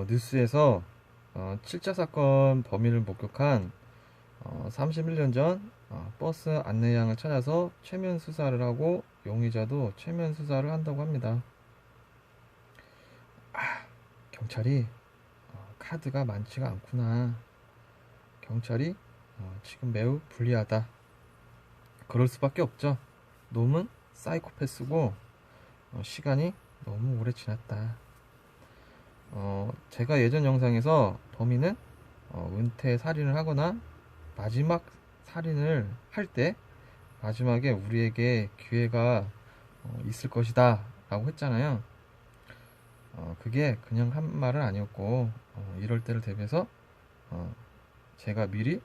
뉴스에서 7차 사건 범인을 목격한 31년 전 버스 안내양을 찾아서 최면 수사를 하고 용의자도 최면 수사를 한다고 합니다. 경찰이 카드가 많지가 않구나. 경찰이 지금 매우 불리하다. 그럴 수밖에 없죠. 놈은 사이코패스고 시간이 너무 오래 지났다. 제가 예전 영상에서 범인은 은퇴 살인을 하거나 마지막 살인을 할 때 마지막에 우리에게 기회가 있을 것이다 라고 했잖아요. 그게 그냥 한 말은 아니었고 이럴 때를 대비해서 제가 미리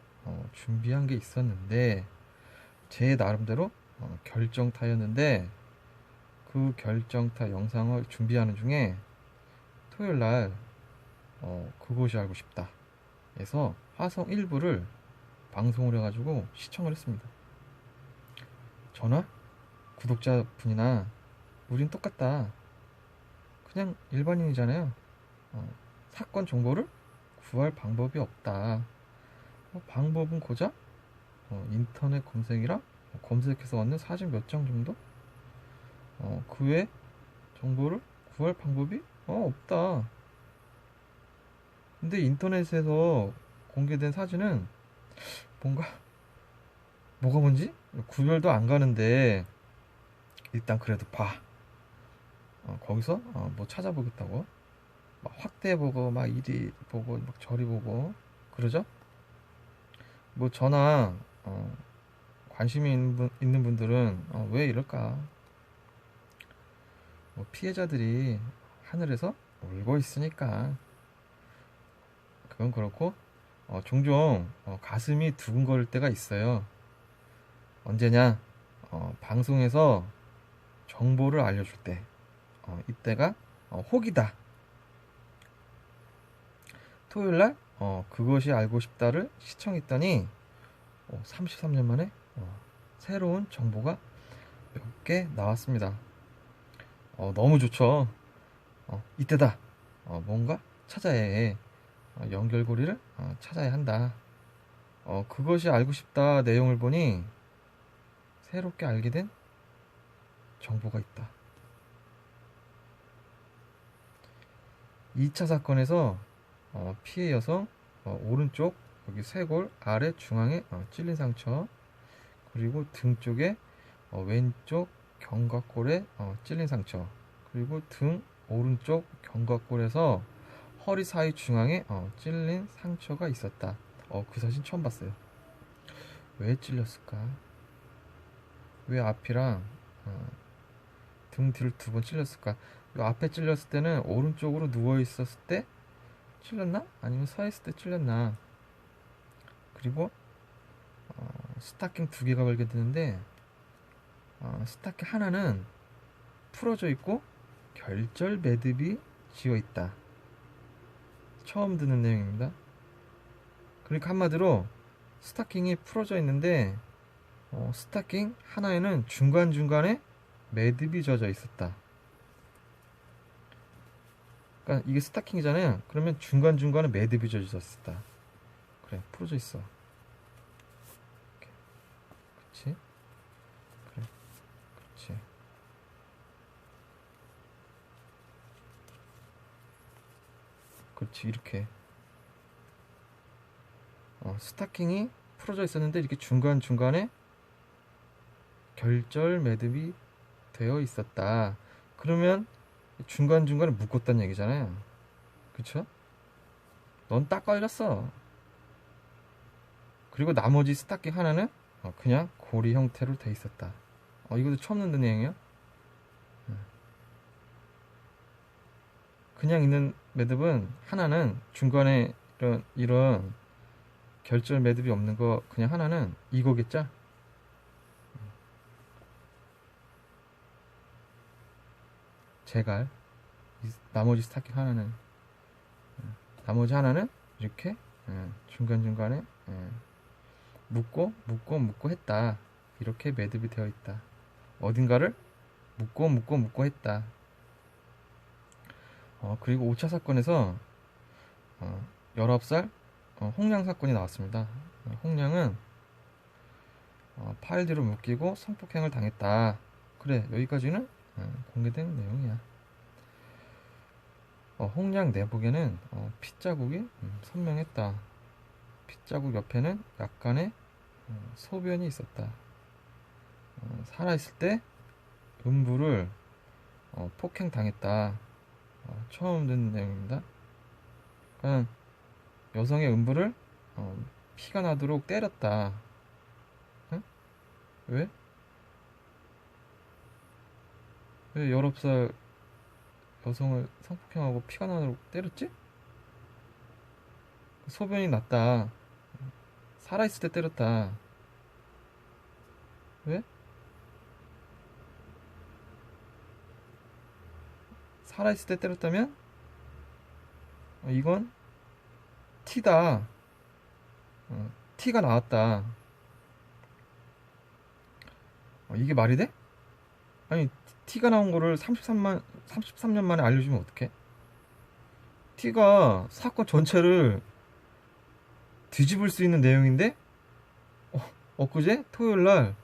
준비한 게 있었는데 제 나름대로 결정타였는데 그 결정타 영상을 준비하는 중에 토요일날 그것이 알고 싶다 해서 화성 일부를 방송을 해가지고 시청을 했습니다. 저나 구독자분이나 우린 똑같다. 그냥 일반인이잖아요. 사건 정보를 구할 방법이 없다. 방법은 고작 인터넷 검색이랑 검색해서 얻는 사진 몇 장 정도? 그 외 정보를 구할 방법이 없다. 근데 인터넷에서 공개된 사진은 뭐가 뭔지 구별도 안 가는데 일단 그래도 봐. 거기서 뭐 찾아보겠다고 막 확대해보고 막 이리 보고 막 저리 보고 그러죠. 뭐 저나 관심이 있는 분들은 왜 이럴까. 뭐 피해자들이 하늘에서 울고 있으니까 그건 그렇고 종종 가슴이 두근거릴 때가 있어요. 언제냐? 방송에서 정보를 알려줄 때 이때가 혹이다. 토요일날 그것이 알고 싶다를 시청했더니 33년 만에 새로운 정보가 몇 개 나왔습니다. 너무 좋죠. 이때다. 뭔가 찾아야 해. 연결고리를 찾아야 한다. 그것이 알고 싶다 내용을 보니 새롭게 알게 된 정보가 있다. 2차 사건에서 피해 여성 오른쪽 여기 쇄골 아래 중앙에 찔린 상처, 그리고 등 쪽에 왼쪽 견갑골에 찔린 상처, 그리고 등 오른쪽 견갑골에서 허리 사이 중앙에 찔린 상처가 있었다. 그 사진 처음 봤어요. 왜 찔렸을까? 왜 앞이랑 등 뒤를 두 번 찔렸을까? 요 앞에 찔렸을 때는 오른쪽으로 누워 있었을 때 찔렸나? 아니면 서 있을 때 찔렸나? 그리고 스타킹 두 개가 발견되는데 스타킹 하나는 풀어져 있고 결절 매듭이 지어 있다. 처음 듣는 내용입니다. 그러니까 한마디로 스타킹이 풀어져 있는데 스타킹 하나에는 중간중간에 매듭이 젖어 있었다. 그러니까 이게 스타킹이잖아요. 그러면 중간중간에 매듭이 젖어 있었다. 그래, 풀어져 있어. 그렇지? 그래, 그렇지. 그렇지, 이렇게 스타킹이 풀어져 있었는데 이렇게 중간중간에 결절 매듭이 되어 있었다. 그러면 중간중간에 묶었다는 얘기잖아요. 그쵸? 넌 딱 걸렸어. 그리고 나머지 스타킹 하나는 그냥 고리 형태로 돼 있었다. 이것도 처음 듣는 내용이에요. 그냥 있는 매듭은 하나는 중간에 이런 결절 매듭이 없는 거 그냥 하나는 이거겠죠? 제갈 나머지 스타킹 하나는 나머지 하나는 이렇게 중간중간에 묶고 했다. 이렇게 매듭이 되어 있다. 어딘가를 묶고 했다. 그리고 5차 사건에서 19살 홍량 사건이 나왔습니다. 홍량은 파일들을 묶이고 성폭행을 당했다. 그래, 여기까지는 공개된 내용이야. 홍량 내복에는 핏자국이 선명했다. 핏자국 옆에는 약간의 소변이 있었다. 살아있을 때 음부를 폭행당했다. 처음 듣는 내용입니다. 그러니까 여성의 음부를 피가 나도록 때렸다. 응? 왜? 왜 19살 여성을 성폭행하고 피가 나도록 때렸지? 소변이 났다. 살아있을 때 때렸다. 왜? 살아있을 때 때렸다면 이건 티다. 티가 나왔다. 이게 말이 돼? 아니, 티가 나온 거를 33년 만에 알려주면 어떡해? 티가 사건 전체를 뒤집을 수 있는 내용인데 엊그제 토요일 날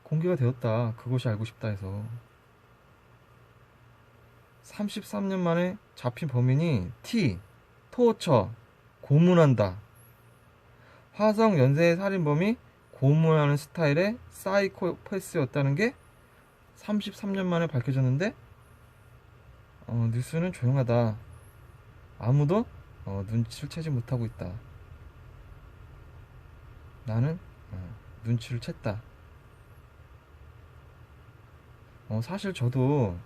공개가 되었다. 그것이 알고 싶다 해서 33년 만에 잡힌 범인이 T, 토처, 고문한다. 화성 연쇄 살인범이 고문하는 스타일의 사이코패스였다는 게 33년 만에 밝혀졌는데 뉴스는 조용하다. 아무도 눈치를 채지 못하고 있다. 나는 눈치를 챘다. 사실 저도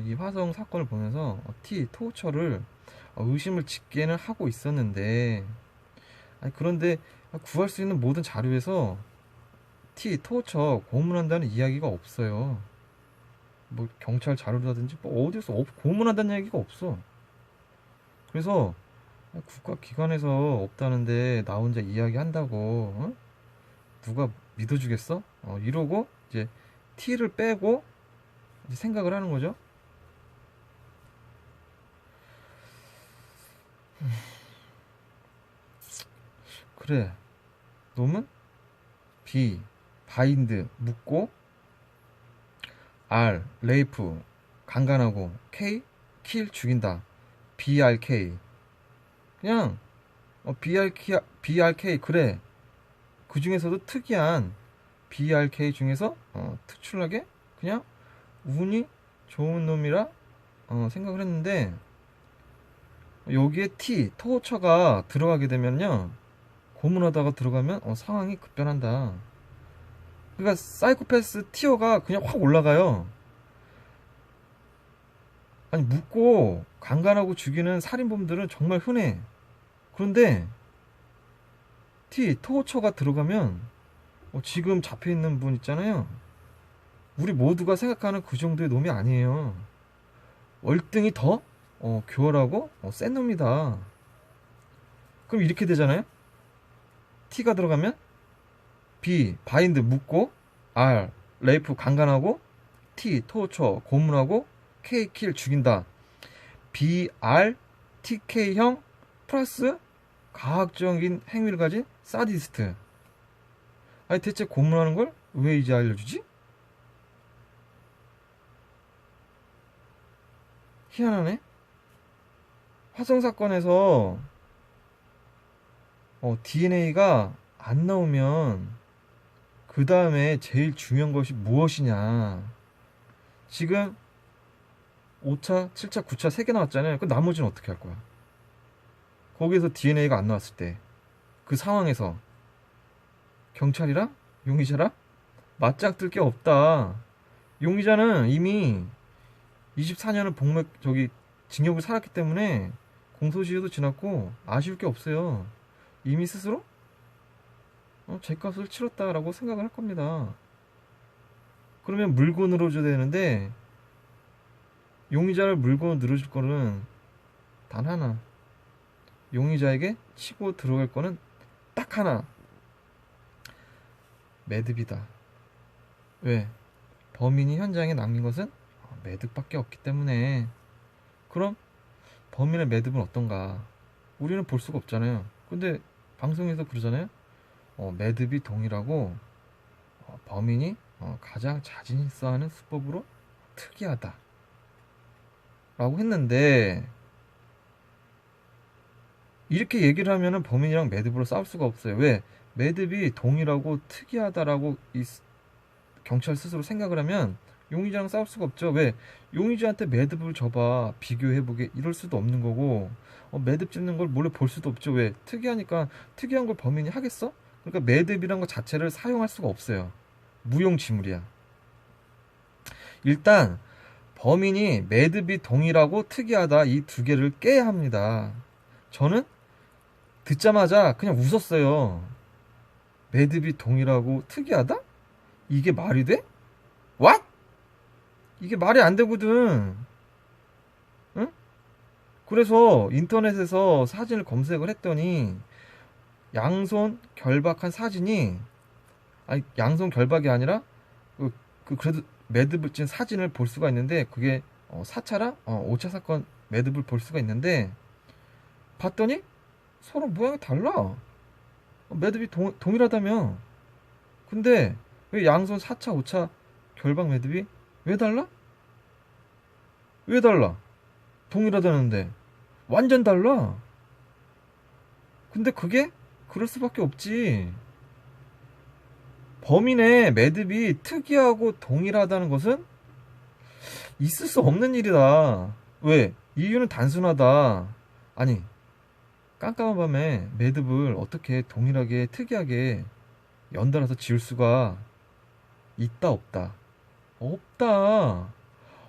이 화성 사건을 보면서 T, 토처를 의심을 짓게는 하고 있었는데 그런데 구할 수 있는 모든 자료에서 T, 토처, 고문한다는 이야기가 없어요. 뭐 경찰 자료라든지 뭐 어디서 고문한다는 이야기가 없어. 그래서 국가기관에서 없다는데 나 혼자 이야기한다고 누가 믿어주겠어? 이러고 이제 T를 빼고 이제 생각을 하는 거죠. 그래, 놈은 B, 바인드, 묶고 R, 레이프, 강간하고 K, 킬, 죽인다. BRK. 그냥 BRK 그래. 그 중에서도 특이한 BRK 중에서 특출나게 그냥 운이 좋은 놈이라 생각을 했는데 여기에 T, 토처가 들어가게 되면요 고문하다가 들어가면 상황이 급변한다. 그러니까 사이코패스 티어가 그냥 확 올라가요. 아니 묻고 강간하고 죽이는 살인범들은 정말 흔해. 그런데 T, 토처가 들어가면 지금 잡혀있는 분 있잖아요. 우리 모두가 생각하는 그 정도의 놈이 아니에요. 월등히 더 교활하고 센 놈이다. 그럼 이렇게 되잖아요. T가 들어가면 B, 바인드 묶고 R, 레이프 강간하고 T, 토처 고문하고 K, 킬 죽인다. BR, TK형 플러스 가학적인 행위를 가진 사디스트. 아니 대체 고문하는 걸 왜 이제 알려주지? 희한하네. 화성 사건에서 DNA가 안 나오면 그 다음에 제일 중요한 것이 무엇이냐. 지금 5차, 7차, 9차 3개 나왔잖아요. 그 나머지는 어떻게 할 거야? 거기에서 DNA가 안 나왔을 때 그 상황에서 경찰이랑 용의자랑 맞짱 뜰 게 없다. 용의자는 이미 24년을 징역을 살았기 때문에 공소시효도 지났고 아쉬울 게 없어요. 이미 스스로 죄값을 치렀다라고 생각을 할 겁니다. 그러면 물고 늘어줘야 되는데 용의자를 물고 늘어줄 거는 단 하나. 용의자에게 치고 들어갈 거는 딱 하나. 매듭이다. 왜? 범인이 현장에 남긴 것은 매듭밖에 없기 때문에. 그럼 범인의 매듭은 어떤가? 우리는 볼 수가 없잖아요. 근데 방송에서 그러잖아요. 매듭이 동일하고 범인이 가장 자신 있어 하는 수법으로 특이하다 라고 했는데, 이렇게 얘기를 하면은 범인이랑 매듭으로 싸울 수가 없어요. 왜? 매듭이 동일하고 특이하다라고 경찰 스스로 생각을 하면 용의자랑 싸울 수가 없죠. 왜? 용의자한테 매듭을 줘봐, 비교해보게, 이럴 수도 없는 거고, 매듭 짓는 걸 몰래 볼 수도 없죠. 왜? 특이하니까. 특이한 걸 범인이 하겠어? 그러니까 매듭이란 것 자체를 사용할 수가 없어요. 무용지물이야. 일단 범인이 매듭이 동일하고 특이하다, 이 두 개를 깨야 합니다. 저는 듣자마자 그냥 웃었어요. 매듭이 동일하고 특이하다? 이게 말이 돼? What? 이게 말이 안 되거든. 응? 그래서 인터넷에서 사진을 검색을 했더니 양손 결박한 사진이, 아니 양손 결박이 아니라 그래도 매듭을 찐 사진을 볼 수가 있는데, 그게 4차랑 5차 사건 매듭을 볼 수가 있는데, 봤더니 서로 모양이 달라. 매듭이 동일하다며. 근데 왜 양손 4차 5차 결박 매듭이 왜 달라? 왜 달라? 동일하다는데 완전 달라. 근데 그게 그럴 수밖에 없지. 범인의 매듭이 특이하고 동일하다는 것은 있을 수 없는 일이다. 왜? 이유는 단순하다. 아니, 깜깜한 밤에 매듭을 어떻게 동일하게 특이하게 연달아서 지을 수가 있다 없다? 없다.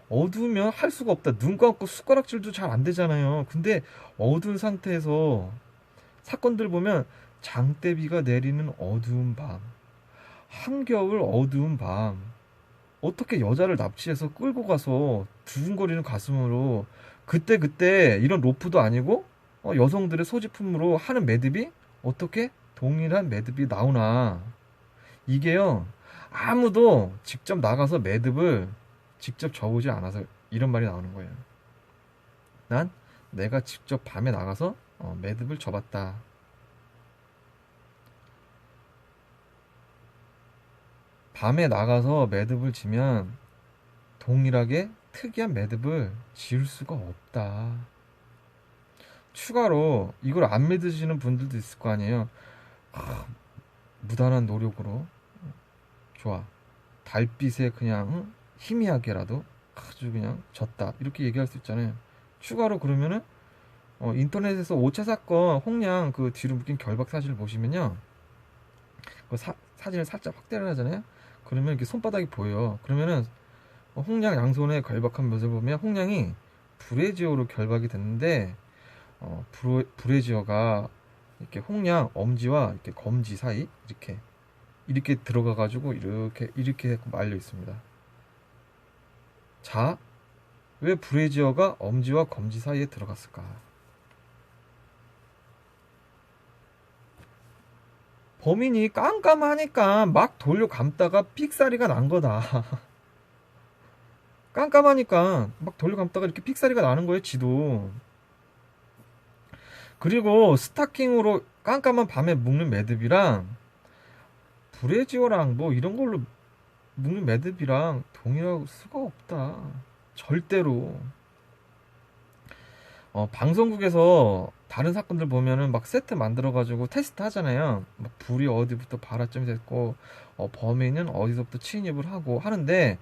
어두우면 할 수가 없다. 눈 감고 숟가락질도 잘 안 되잖아요. 근데 어두운 상태에서 사건들 보면 장대비가 내리는 어두운 밤, 한겨울 어두운 밤, 어떻게 여자를 납치해서 끌고 가서 두근거리는 가슴으로 그때 이런 로프도 아니고 여성들의 소지품으로 하는 매듭이 어떻게 동일한 매듭이 나오나. 이게요, 아무도 직접 나가서 매듭을 직접 접보지 않아서 이런 말이 나오는 거예요. 난 내가 직접 밤에 나가서 매듭을 접었다. 밤에 나가서 매듭을 지면 동일하게 특이한 매듭을 지을 수가 없다. 추가로 이걸 안 믿으시는 분들도 있을 거 아니에요. 무단한 노력으로, 좋아, 달빛에 그냥 희미하게라도 아주 그냥 졌다, 이렇게 얘기할 수 있잖아요. 추가로 그러면은 인터넷에서 5차 사건 홍량 그 뒤로 묶인 결박 사진을 보시면요, 그 사진을 살짝 확대를 하잖아요. 그러면 이렇게 손바닥이 보여요. 그러면은 홍량 양손에 결박한 모습을 보면 홍량이 브래지어로 결박이 됐는데, 브래지어가 이렇게 홍량 엄지와 이렇게 검지 사이 이렇게 들어가 가지고 이렇게 말려 있습니다. 자, 왜 브래지어가 엄지와 검지 사이에 들어갔을까? 범인이 깜깜하니까 막 돌려 감다가 삑사리가 난 거다. 깜깜하니까 막 돌려 감다가 이렇게 삑사리가 나는 거예요, 지도. 그리고 스타킹으로 깜깜한 밤에 묶는 매듭이랑 브래지어랑 뭐 이런 걸로 묶는 매듭이랑 동일할 수가 없다. 절대로. 방송국에서 다른 사건들 보면은 막 세트 만들어가지고 테스트 하잖아요. 막 불이 어디부터 발화점이 됐고, 범인은 어디서부터 침입을 하고 하는데,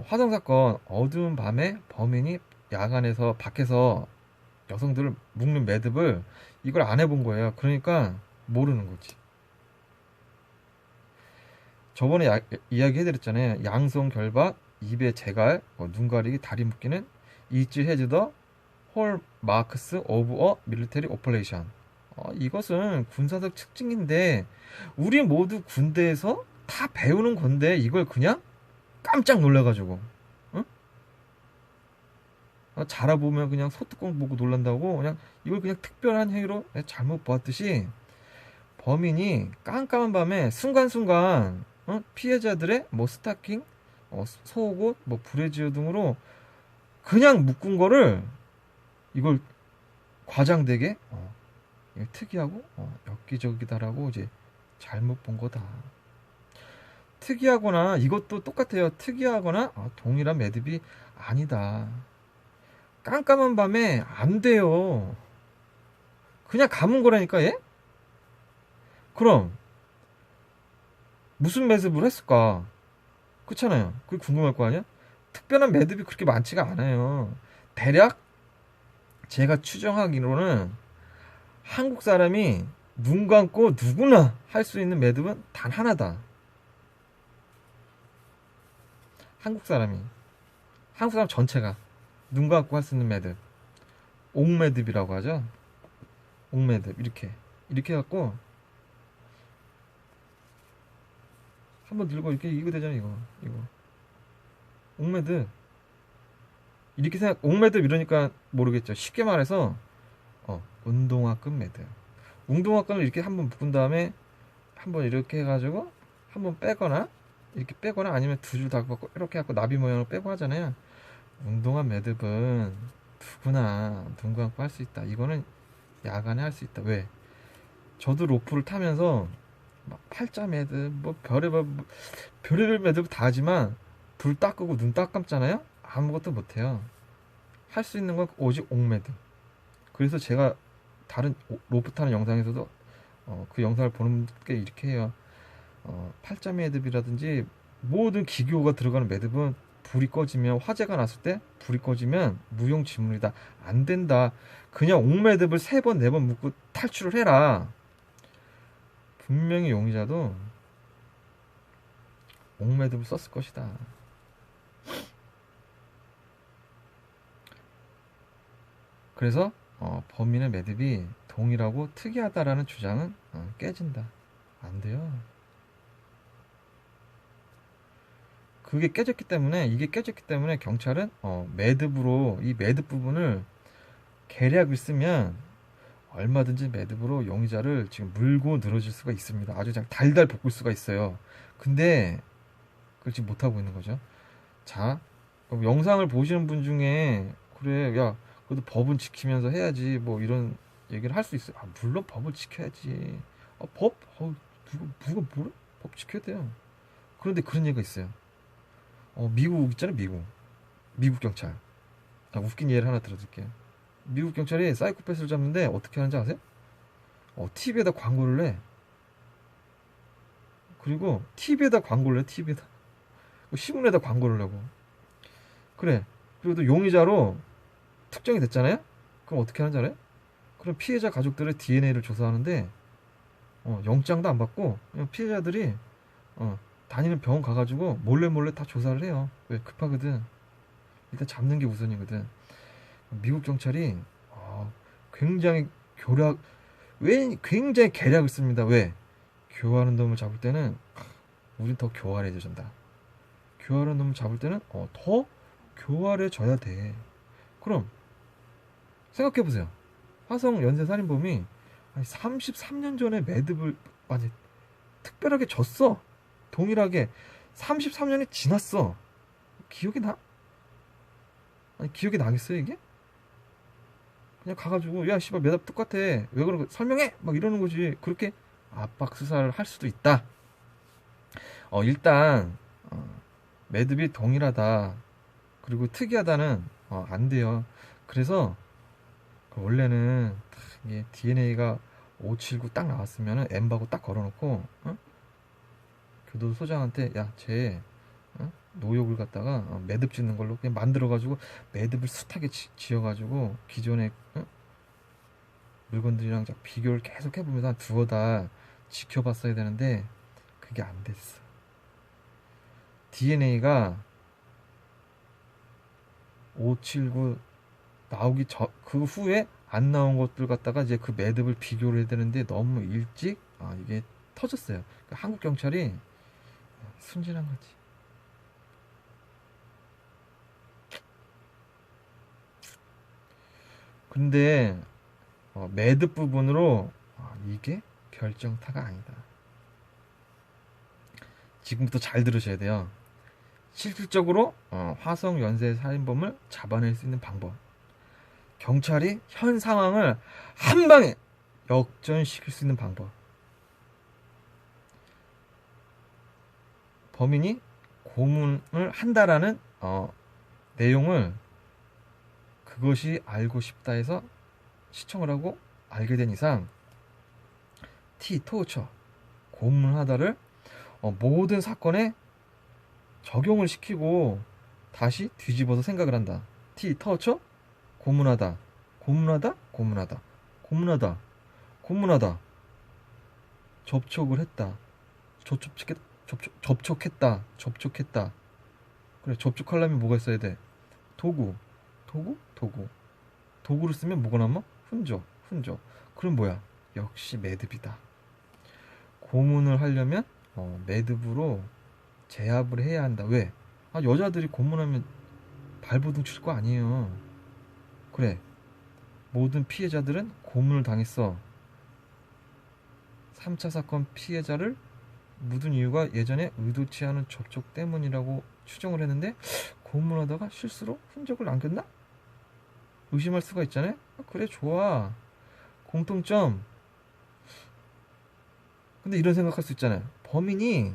화성 사건 어두운 밤에 범인이 야간에서 밖에서 여성들을 묶는 매듭을 이걸 안 해본 거예요. 그러니까 모르는 거지. 저번에 이야기 해드렸잖아요. 양손 결박, 입에 재갈, 눈 가리기, 다리 묶기는 이치 헤즈 더 홀 마크스 오브 어 밀리터리 오퍼레이션. 이것은 군사적 특징인데 우리 모두 군대에서 다 배우는 건데, 이걸 그냥 깜짝 놀라가지고, 응? 자라보면 그냥 소뚜껑 보고 놀란다고 그냥 이걸 그냥 특별한 행위로 잘못 보았듯이, 범인이 깜깜한 밤에 순간순간 피해자들의 뭐 스타킹, 속옷, 뭐 브래지어 등으로 그냥 묶은 거를, 이걸 과장되게 이게 특이하고 엽기적이다라고 이제 잘못 본 거다. 특이하거나 이것도 똑같아요. 특이하거나 동일한 매듭이 아니다. 깜깜한 밤에 안 돼요. 그냥 감은 거라니까 얘? 그럼 무슨 매듭을 했을까? 그렇잖아요. 그게 궁금할 거 아니야? 특별한 매듭이 그렇게 많지가 않아요. 대략 제가 추정하기로는 한국 사람이 눈 감고 누구나 할 수 있는 매듭은 단 하나다. 한국 사람 전체가 눈 감고 할 수 있는 매듭, 옥매듭이라고 하죠. 옥매듭 이렇게 해갖고 한번 들고 이거 되잖아. 이거 옥매듭 이렇게 생각. 옥매듭 이러니까 모르겠죠. 쉽게 말해서 운동화끈 매듭. 운동화끈을 이렇게 한번 묶은 다음에 한번 이렇게 해가지고 한번 빼거나 이렇게 빼거나 아니면 두 줄 다 갖고 이렇게 해갖고 나비 모양으로 빼고 하잖아요. 운동화 매듭은 누구나 눈 감고 할 수 있다. 이거는 야간에 할 수 있다. 왜? 저도 로프를 타면서 막 팔자 매듭, 뭐 별의별 매듭 다 하지만 불 딱 끄고 눈 딱 감잖아요. 아무것도 못해요. 할 수 있는 건 오직 옥매듭. 그래서 제가 다른 로프 타는 영상에서도 그 영상을 보는 게 이렇게 해요. 팔자 매듭이라든지 모든 기교가 들어가는 매듭은 불이 꺼지면, 화재가 났을 때 불이 꺼지면 무용지물이다. 안 된다. 그냥 옥매듭을 3번 4번 묶고 탈출을 해라. 분명히 용의자도 옥매듭을 썼을 것이다. 그래서 범인의 매듭이 동일하고 특이하다라는 주장은 깨진다. 안 돼요. 이게 깨졌기 때문에 경찰은 매듭으로 이 매듭 부분을 계략을 쓰면 얼마든지 매듭으로 용의자를 지금 물고 늘어질 수가 있습니다. 아주 그냥 달달 볶을 수가 있어요. 근데 그걸 지금 못하고 있는 거죠. 자, 영상을 보시는 분 중에 그래, 야, 그래도 법은 지키면서 해야지 뭐 이런 얘기를 할 수 있어요. 물론 법을 지켜야지. 법? 누가 뭐래? 법 지켜야 돼요. 그런데 그런 얘기가 있어요. 미국 있잖아요. 미국 경찰. 웃긴 예를 하나 들어드릴게요. 미국 경찰이 사이코패스를 잡는데 어떻게 하는지 아세요? TV에다 광고를 해. 그리고 TV에다 광고를 해. TV에다 신문에다 광고를 내고. 그래. 그리고 또 용의자로 특정이 됐잖아요. 그럼 어떻게 하는지 알아요? 그럼 피해자 가족들의 DNA를 조사하는데 영장도 안 받고 그냥 피해자들이 다니는 병원 가가지고 몰래 다 조사를 해요. 왜? 급하거든. 일단 잡는 게 우선이거든. 미국 경찰이 굉장히 굉장히 계략을 씁니다. 왜? 교활한 놈을 잡을 때는 우린 더 교활해져준다. 교활한 놈을 잡을 때는 더 교활해져야 돼. 그럼 생각해보세요. 화성 연쇄 살인범이 33년 전에 매듭을 특별하게 졌어. 동일하게 33년이 지났어. 기억이 나? 기억이 나겠어요 이게? 그냥 가가지고 야 씨발 매듭 똑같아. 왜 그런 거 설명해! 막 이러는 거지. 그렇게 압박 수사를 할 수도 있다. 일단 매듭이 동일하다. 그리고 특이하다는 안 돼요. 그래서 원래는 이게 DNA가 579 딱 나왔으면은 M바고 딱 걸어놓고 교도소장한테 쟤 노역을 갖다가 매듭 짓는 걸로 그냥 만들어가지고 매듭을 숱하게 지어가지고 기존의 물건들이랑 비교를 계속 해보면서 한 두어 달 지켜봤어야 되는데 그게 안 됐어. DNA가 579 나오기 그 후에 안 나온 것들 갖다가 이제 그 매듭을 비교를 해야 되는데 너무 일찍 이게 터졌어요. 그러니까 한국 경찰이 순진한 거지. 근데 매듭 부분으로 이게 결정타가 아니다. 지금부터 잘 들으셔야 돼요. 실질적으로 화성 연쇄 살인범을 잡아낼 수 있는 방법. 경찰이 현 상황을 한 방에 역전시킬 수 있는 방법. 범인이 고문을 한다라는 내용을 그것이 알고 싶다 해서 시청을 하고 알게 된 이상 토처, 고문하다를 모든 사건에 적용을 시키고 다시 뒤집어서 생각을 한다. 터처, 고문하다, 고문하다, 고문하다, 고문하다, 고문하다, 접촉을 했다, 접촉했다, 접촉했다. 그래, 접촉하려면 뭐가 있어야 돼? 도구, 도구를 쓰면 뭐가 남아? 흔적. 그럼 뭐야? 역시 매듭이다. 고문을 하려면 매듭으로 제압을 해야 한다. 왜? 여자들이 고문하면 발버둥 칠 거 아니에요. 그래, 모든 피해자들은 고문을 당했어. 3차 사건 피해자를 묻은 이유가 예전에 의도치 않은 접촉 때문이라고 추정을 했는데 고문하다가 실수로 흔적을 남겼나? 의심할 수가 있잖아요. 그래, 좋아. 공통점. 근데 이런 생각할 수 있잖아요. 범인이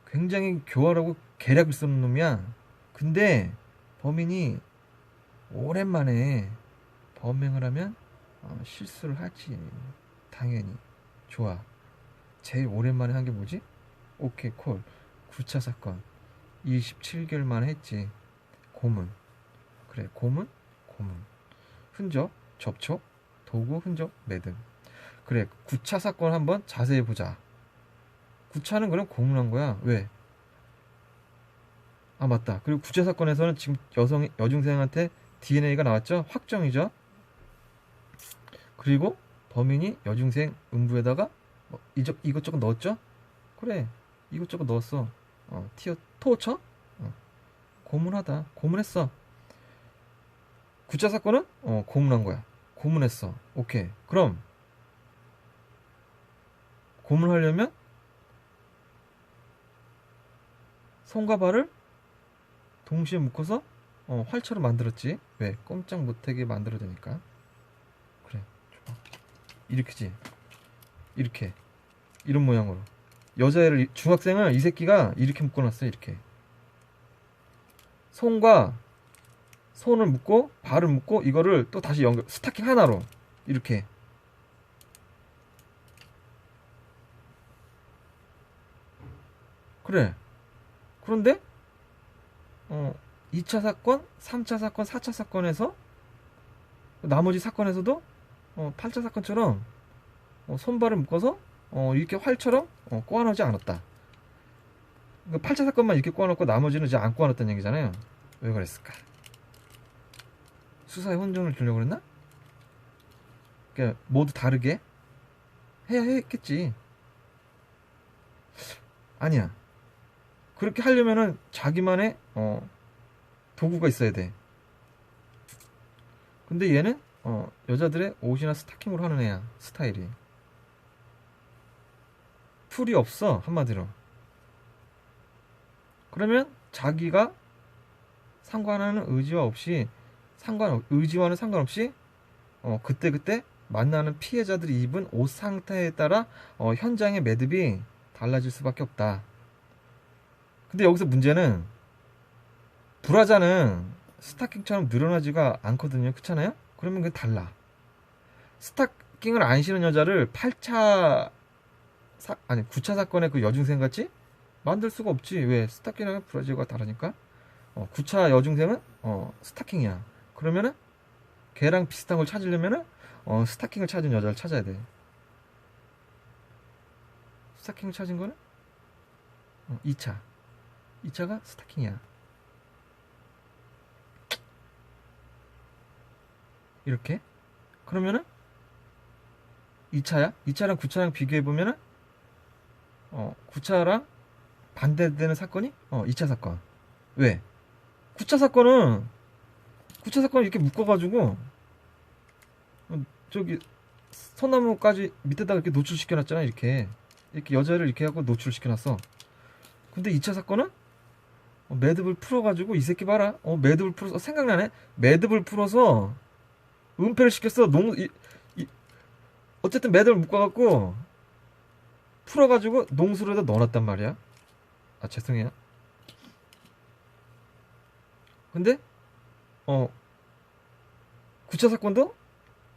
굉장히 교활하고 계략을 쓰는 놈이야. 근데 범인이 오랜만에 범행을 하면 실수를 하지. 당연히. 좋아. 제일 오랜만에 한 게 뭐지? 오케이, 콜. 9차 사건 27개월 만에 했지. 고문. 그래, 고문. 흔적, 접촉, 도구, 흔적, 매듭. 그래, 9차 사건 한번 자세히 보자. 9차는 그럼 고문한 거야. 왜? 맞다. 그리고 9차 사건에서는 지금 여중생한테 DNA가 나왔죠? 확정이죠? 그리고 범인이 여중생 음부에다가 이것저것 넣었죠? 그래, 이것저것 넣었어. 토처? 고문하다. 고문했어. 9차 사건은 고문한 거야. 고문했어. 오케이. 그럼 고문하려면 손과 발을 동시에 묶어서 활처럼 만들었지. 왜? 꼼짝 못하게 만들어야 되니까. 그래, 좋아. 이렇게지. 이렇게. 이런 모양으로. 여자애를, 중학생을 이 새끼가 이렇게 묶어놨어. 이렇게. 손을 묶고 발을 묶고 이거를 또 다시 스타킹 하나로 이렇게. 그래. 그런데 2차 사건, 3차 사건, 4차 사건에서 나머지 사건에서도 8차 사건처럼 손발을 묶어서 이렇게 활처럼 꼬아놓지 않았다. 8차 사건만 이렇게 꼬아놓고 나머지는 이제 안 꼬아놨다는 얘기잖아요. 왜 그랬을까? 수사에 혼선을 주려고 그랬나? 그러니까 모두 다르게 해야 했겠지. 아니야. 그렇게 하려면은 자기만의 도구가 있어야 돼. 근데 얘는 여자들의 옷이나 스타킹으로 하는 애야. 스타일이 풀이 없어, 한마디로. 그러면 자기가 상관하는 의지와는 상관없이 그때 만나는 피해자들이 입은 옷 상태에 따라 현장의 매듭이 달라질 수밖에 없다. 근데 여기서 문제는 브라자는 스타킹처럼 늘어나지가 않거든요. 그렇잖아요? 그러면 그게 달라. 스타킹을 안 신은 여자를 9차 사건의 그 여중생 같이 만들 수가 없지. 왜? 스타킹이랑 브라자가 다르니까. 9차 여중생은 스타킹이야. 그러면은 걔랑 비슷한 걸 찾으려면은 스타킹을 찾은 여자를 찾아야 돼. 스타킹을 찾은 거는 2차가 스타킹이야. 이렇게. 그러면은 2차야? 2차랑 9차랑 비교해보면은 9차랑 반대되는 사건이 2차 사건. 왜? 9차 사건은 이렇게 묶어가지고 저기 소나무까지 밑에다가 이렇게 노출시켜놨잖아. 이렇게 여자를 이렇게 하고 노출시켜놨어. 근데 2차 사건은 매듭을 풀어가지고 이 새끼 봐라. 매듭을 풀어서 생각나네. 매듭을 풀어서 은폐를 시켰어. 어쨌든 매듭을 묶어갖고 풀어가지고 농수로에다 넣어놨단 말이야. 아 죄송해요. 근데 9차 사건도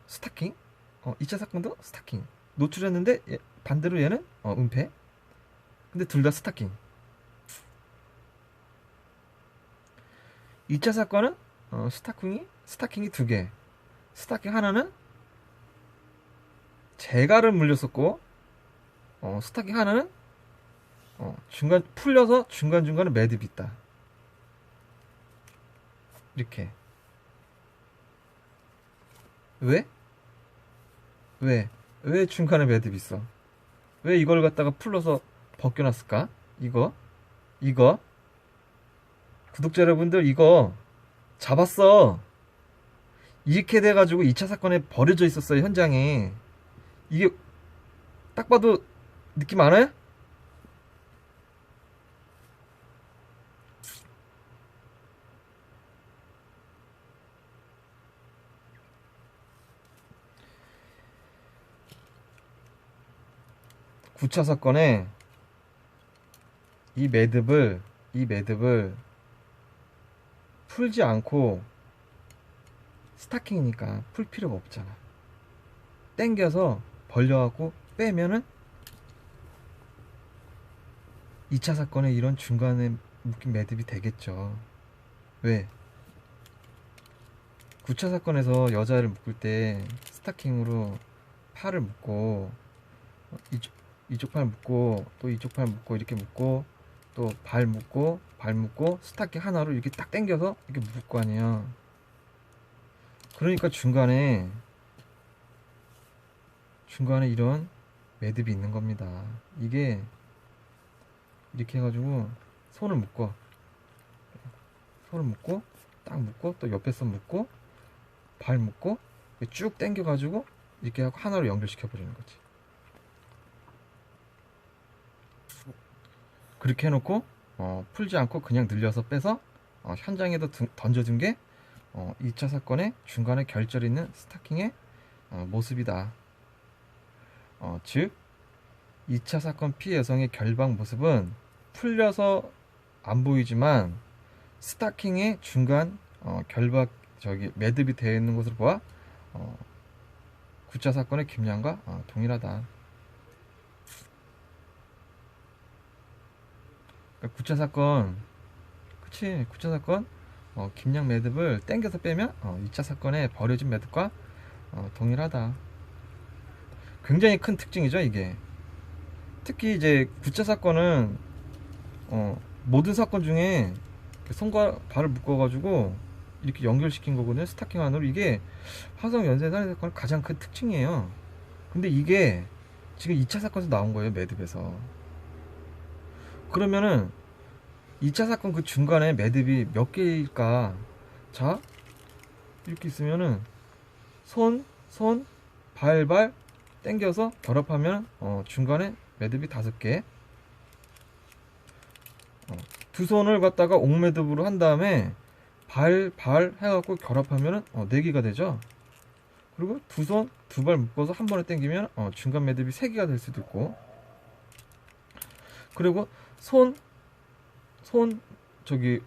스타킹, 2차 사건도 스타킹 노출했는데 반대로 얘는 은폐. 근데 둘 다 스타킹. 2차 사건은 스타킹이 두 개. 스타킹 하나는 재갈을 물렸었고, 스타킹 하나는 중간 풀려서 중간중간에 매듭이 있다. 이렇게. 왜? 왜 중간에 매듭이 있어? 왜 이걸 갖다가 풀러서 벗겨놨을까? 이거 구독자 여러분들, 이거 잡았어. 이렇게 돼가지고 2차 사건에 버려져 있었어요, 현장에. 이게 딱 봐도 느낌 안 와요? 구 차 사건에 이 매듭을 풀지 않고, 스타킹이니까 풀 필요가 없잖아. 당겨서 벌려갖고 빼면은 2차 사건에 이런 중간에 묶인 매듭이 되겠죠. 왜? 9차 사건에서 여자를 묶을 때 스타킹으로 팔을 묶고, 이쪽 팔 묶고, 또 이쪽 팔 묶고, 이렇게 묶고, 또 발 묶고, 스타킹 하나로 이렇게 딱 당겨서 이렇게 묶을 거 아니야. 그러니까 중간에 이런 매듭이 있는 겁니다. 이게 이렇게 해가지고 손을 묶고 딱 묶고, 또 옆에 손 묶고, 발 묶고, 쭉 당겨가지고 이렇게 하고 하나로 연결시켜 버리는 거지. 그렇게 해놓고 풀지 않고 그냥 늘려서 빼서 현장에도 던져둔 게 2차 사건의 중간에 결절 있는 스타킹의 모습이다. 즉 2차 사건 피해 여성의 결박 모습은 풀려서 안 보이지만 스타킹의 중간 결박 매듭이 되어 있는 것으로 보아 9차 사건의 김양과 동일하다. 9차 사건, 그치? 9차 사건 김양 매듭을 당겨서 빼면 2차 사건에 버려진 매듭과 동일하다. 굉장히 큰 특징이죠, 이게. 특히 이제 9차 사건은 모든 사건 중에 손과 발을 묶어가지고 이렇게 연결시킨 거거든요, 스타킹 안으로. 이게 화성 연쇄살인 사건의 가장 큰 특징이에요. 근데 이게 지금 2차 사건에서 나온 거예요, 매듭에서. 그러면은 2차 사건 그 중간에 매듭이 몇 개일까? 자, 이렇게 있으면은 손, 발 당겨서 결합하면 중간에 매듭이 5개. 두 손을 갖다가 옥매듭으로 한 다음에 발 해갖고 결합하면은 4개가 되죠. 그리고 두 손, 두 발 묶어서 한 번에 당기면 중간 매듭이 3개가 될 수도 있고, 그리고 손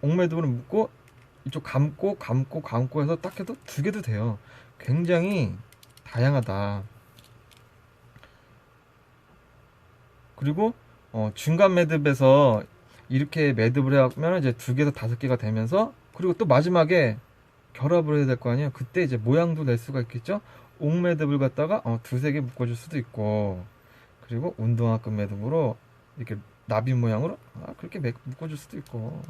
옥매듭으로 묶고 이쪽 감고 해서 딱 해도 2개도 돼요. 굉장히 다양하다. 그리고 중간 매듭에서 이렇게 매듭을 해하면 이제 2개에서 5개가 되면서, 그리고 또 마지막에 결합을 해야 될 거 아니에요. 그때 이제 모양도 낼 수가 있겠죠. 옥매듭을 갖다가 2-3개 묶어줄 수도 있고, 그리고 운동화끈 매듭으로 이렇게 나비 모양으로 그렇게 묶어줄 수도 있고.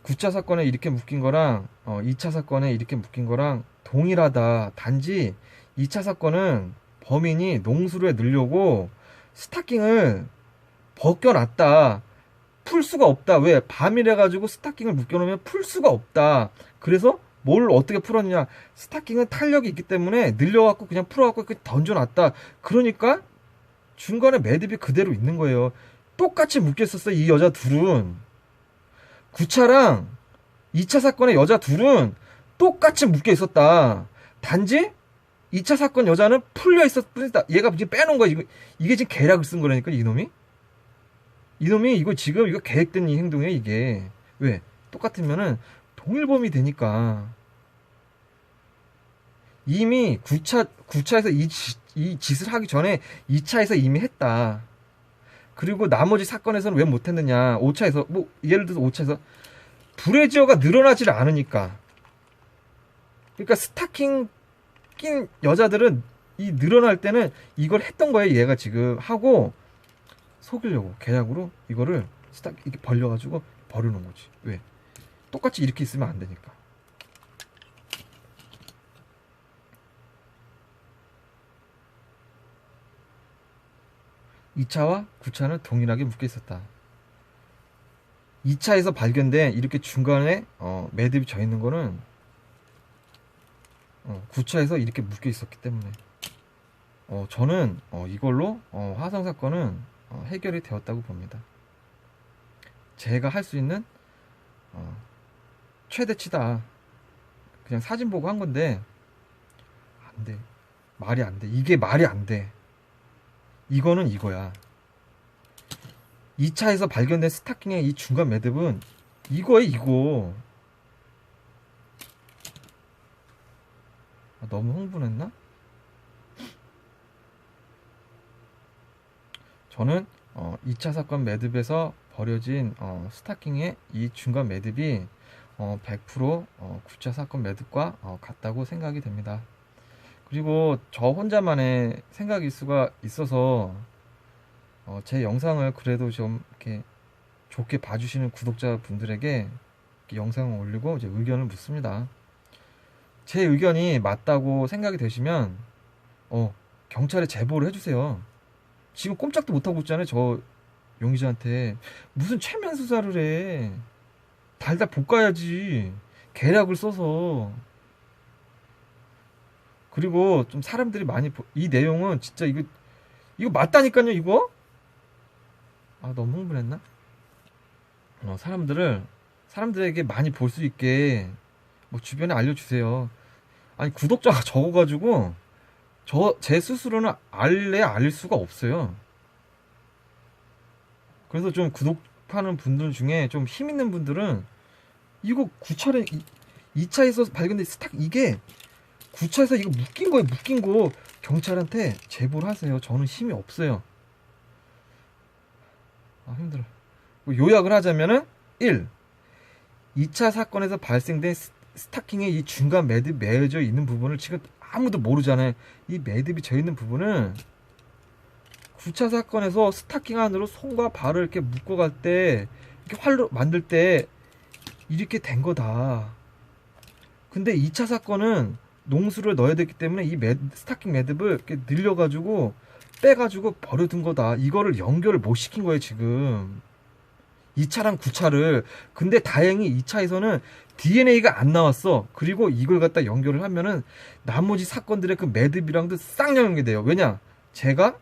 9차 사건에 이렇게 묶인 거랑 2차 사건에 이렇게 묶인 거랑 동일하다. 단지 2차 사건은 범인이 농수로에 넣으려고 스타킹을 벗겨놨다. 풀 수가 없다. 왜? 밤이래 가지고 스타킹을 묶여놓으면 풀 수가 없다. 그래서 뭘 어떻게 풀었냐? 스타킹은 탄력이 있기 때문에 늘려갖고 그냥 풀어갖고 던져놨다. 그러니까 중간에 매듭이 그대로 있는 거예요. 똑같이 묶여 있었어. 이 여자 둘은 9차랑 2차 사건의 여자 둘은 똑같이 묶여 있었다. 단지 2차 사건 여자는 풀려 있었다. 얘가 지금 빼놓은 거야. 이게 지금 계략을 쓴 거라니까, 이놈이. 이놈이 이거 지금 이거 계획된 이 행동이야, 이게. 왜? 똑같으면은 동일범이 되니까. 이미 9차에서 이 짓을 하기 전에 2차에서 이미 했다. 그리고 나머지 사건에서는 왜 못했느냐. 5차에서, 뭐, 예를 들어서 5차에서 브래지어가 늘어나질 않으니까. 그러니까 스타킹 낀 여자들은 이 늘어날 때는 이걸 했던 거예요. 얘가 지금 하고 속이려고 계략으로 이거를 이렇게 벌려가지고 버려놓은 거지. 왜? 똑같이 이렇게 있으면 안 되니까. (2차와) (9차는) 동일하게 묶여 있었다. 2차에서 발견된 이렇게 중간에 매듭이 져 있는 거는 9차에서 이렇게 묶여 있었기 때문에 저는 이걸로 화성 사건은 해결이 되었다고 봅니다. 제가 할 수 있는 최대치다. 그냥 사진 보고 한 건데 안 돼. 말이 안 돼. 이게 말이 안 돼. 이거는 이거야. 2차에서 발견된 스타킹의 이 중간 매듭은 이거에 이거. 너무 흥분했나? 저는 2차 사건 매듭에서 버려진 스타킹의 이 중간 매듭이 100% 9차 사건 매듭과 같다고 생각이 됩니다. 그리고 저 혼자만의 생각일 수가 있어서 제 영상을 그래도 좀 이렇게 좋게 봐주시는 구독자분들에게 영상을 올리고 이제 의견을 묻습니다. 제 의견이 맞다고 생각이 되시면 경찰에 제보를 해주세요. 지금 꼼짝도 못하고 있잖아요. 저 용의자한테 무슨 최면 수사를 해. 달달 볶아야지. 계략을 써서. 그리고 좀 사람들이 많이 이 내용은 진짜 이거 맞다니까요. 이거 너무 흥분했나? 사람들에게 많이 볼 수 있게 뭐 주변에 알려주세요. 아니 구독자가 적어가지고 제 스스로는 알릴 수가 없어요. 그래서 좀 구독하는 분들 중에 좀 힘 있는 분들은 이거 2차에서 발견된 이게 9차에서 이거 묶인 거예요. 묶인 거 경찰한테 제보를 하세요. 저는 힘이 없어요. 힘들어. 요약을 하자면은 1. 2차 사건에서 발생된 스타킹의 이 중간 매듭 매여져 있는 부분을 지금 아무도 모르잖아요. 이 매듭이 져 있는 부분은 9차 사건에서 스타킹 안으로 손과 발을 이렇게 묶어갈 때 이렇게 활로 만들 때 이렇게 된 거다. 근데 2차 사건은 농수를 넣어야 됐기 때문에 이 스타킹 매듭을 이렇게 늘려가지고 빼가지고 버려둔 거다. 이거를 연결을 못 시킨 거예요 지금. 2차랑 9차를. 근데 다행히 2차에서는 DNA가 안 나왔어. 그리고 이걸 갖다 연결을 하면은 나머지 사건들의 그 매듭이랑도 싹 연결돼요. 왜냐? 제가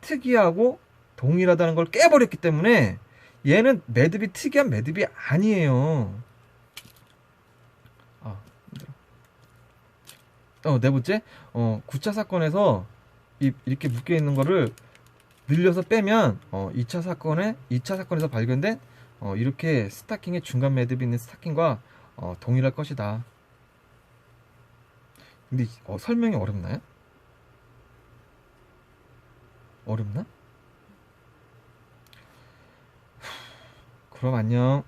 특이하고 동일하다는 걸 깨버렸기 때문에 얘는 매듭이 특이한 매듭이 아니에요. 힘들어. 네 번째, 9차 사건에서 이렇게 묶여 있는 거를 늘려서 빼면 2차 사건에서 발견된 이렇게 스타킹의 중간 매듭이 있는 스타킹과 동일할 것이다. 근데 설명이 어렵나요? 어렵나? 그럼 안녕.